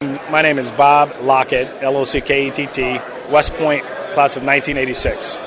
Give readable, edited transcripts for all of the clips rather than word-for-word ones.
My name is Bob Lockett, Lockett, West Point, class of 1986.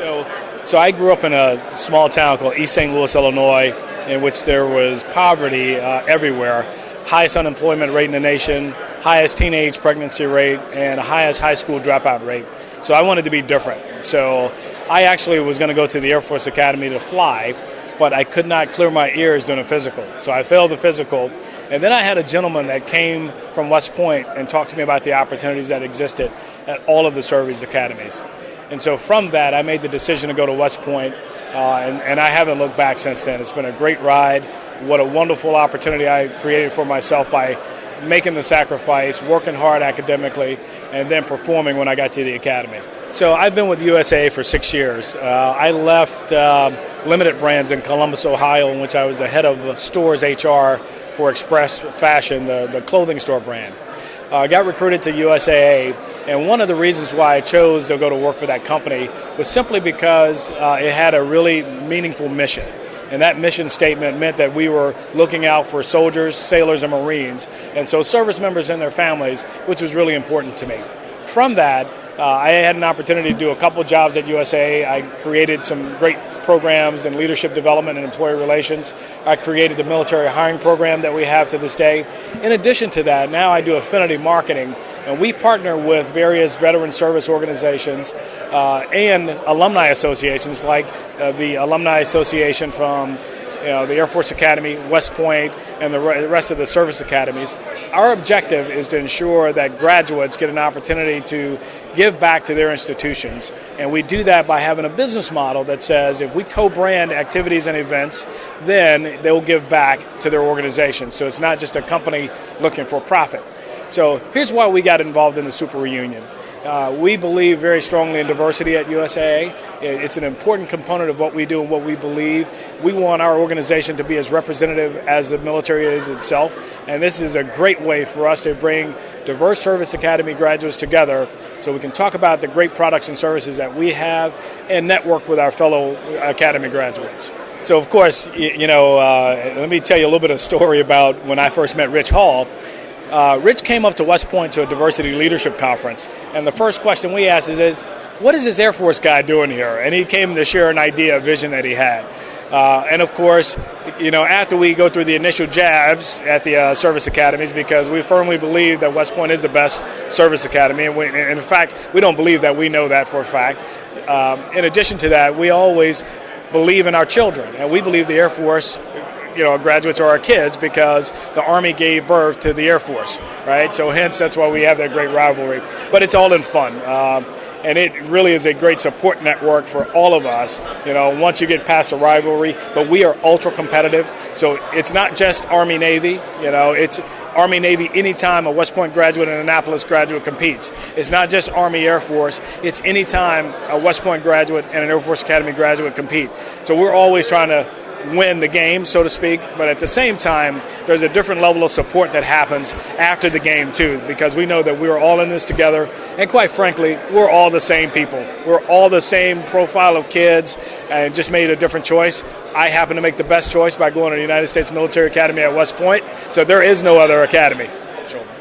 So I grew up in a small town called East St. Louis, Illinois, in which there was poverty everywhere, highest unemployment rate in the nation, highest teenage pregnancy rate, and highest high school dropout rate. So I wanted to be different. So I actually was going to go to the Air Force Academy to fly, but I could not clear my ears doing a physical. So I failed the physical. And then I had a gentleman that came from West Point and talked to me about the opportunities that existed at all of the service academies. And so from that, I made the decision to go to West Point, and I haven't looked back since then. It's been a great ride. What a wonderful opportunity I created for myself by making the sacrifice, working hard academically, and then performing when I got to the academy. So I've been with USAA for 6 years. I left Limited Brands in Columbus, Ohio, in which I was the head of stores HR for Express Fashion, the clothing store brand. I got recruited to USAA, and one of the reasons why I chose to go to work for that company was simply because it had a really meaningful mission. And that mission statement meant that we were looking out for soldiers, sailors, and Marines, and so service members and their families, which was really important to me. From that, I had an opportunity to do a couple jobs at USAA. I created some great programs in leadership development and employee relations. I created the military hiring program that we have to this day. In addition to that, now I do affinity marketing, and we partner with various veteran service organizations and alumni associations like the Alumni Association from the Air Force Academy, West Point, and the rest of the service academies. Our objective is to ensure that graduates get an opportunity to give back to their institutions, and we do that by having a business model that says if we co-brand activities and events, then they'll give back to their organization. So it's not just a company looking for profit. So here's why we got involved in the Super Reunion. We believe very strongly in diversity at USAA. It's an important component of what we do and what we believe. We want our organization to be as representative as the military is itself, and this is a great way for us to bring diverse service academy graduates together so we can talk about the great products and services that we have and network with our fellow academy graduates. So, of course, let me tell you a little bit of a story about when I first met Rich Hall. Rich came up to West Point to a diversity leadership conference, and the first question we asked is what is this Air Force guy doing here? And he came to share an idea, a vision that he had. And of course, after we go through the initial jabs at the service academies, because we firmly believe that West Point is the best service academy, and in fact, we don't believe that, we know that for a fact. In addition to that, we always believe in our children, and we believe the Air Force graduates are our kids because the Army gave birth to the Air Force, right? So hence, that's why we have that great rivalry. But it's all in fun. And it really is a great support network for all of us, once you get past the rivalry. But we are ultra competitive. So it's not just Army-Navy, it's Army-Navy anytime a West Point graduate and an Annapolis graduate competes. It's not just Army-Air Force. It's anytime a West Point graduate and an Air Force Academy graduate compete. So we're always trying to win the game, so to speak, but at the same time, there's a different level of support that happens after the game, too, because we know that we're all in this together, and quite frankly, we're all the same people. We're all the same profile of kids, and just made a different choice. I happen to make the best choice by going to the United States Military Academy at West Point, so there is no other academy.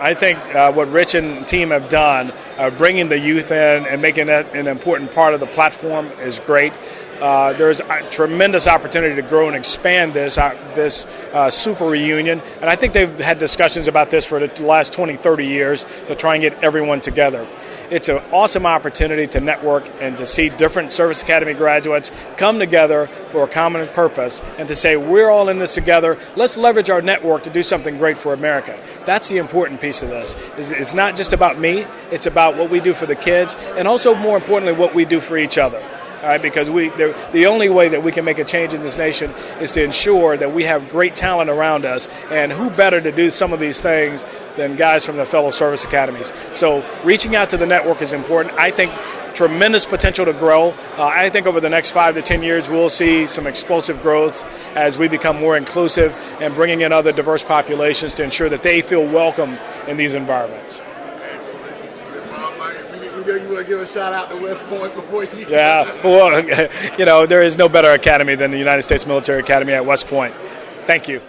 I think what Rich and team have done, bringing the youth in and making that an important part of the platform is great. There's a tremendous opportunity to grow and expand this Super Reunion, and I think they've had discussions about this for the last 20, 30 years to try and get everyone together. It's an awesome opportunity to network and to see different service academy graduates come together for a common purpose and to say, we're all in this together. Let's leverage our network to do something great for America. That's the important piece of this. It's not just about me. It's about what we do for the kids and also, more importantly, what we do for each other. All right, because the only way that we can make a change in this nation is to ensure that we have great talent around us, and who better to do some of these things than guys from the fellow service academies. So reaching out to the network is important. I think tremendous potential to grow. I think over the next 5 to 10 years, we'll see some explosive growth as we become more inclusive and bringing in other diverse populations to ensure that they feel welcome in these environments. You want to give a shout out to West Point before you? Yeah, well, there is no better academy than the United States Military Academy at West Point. Thank you.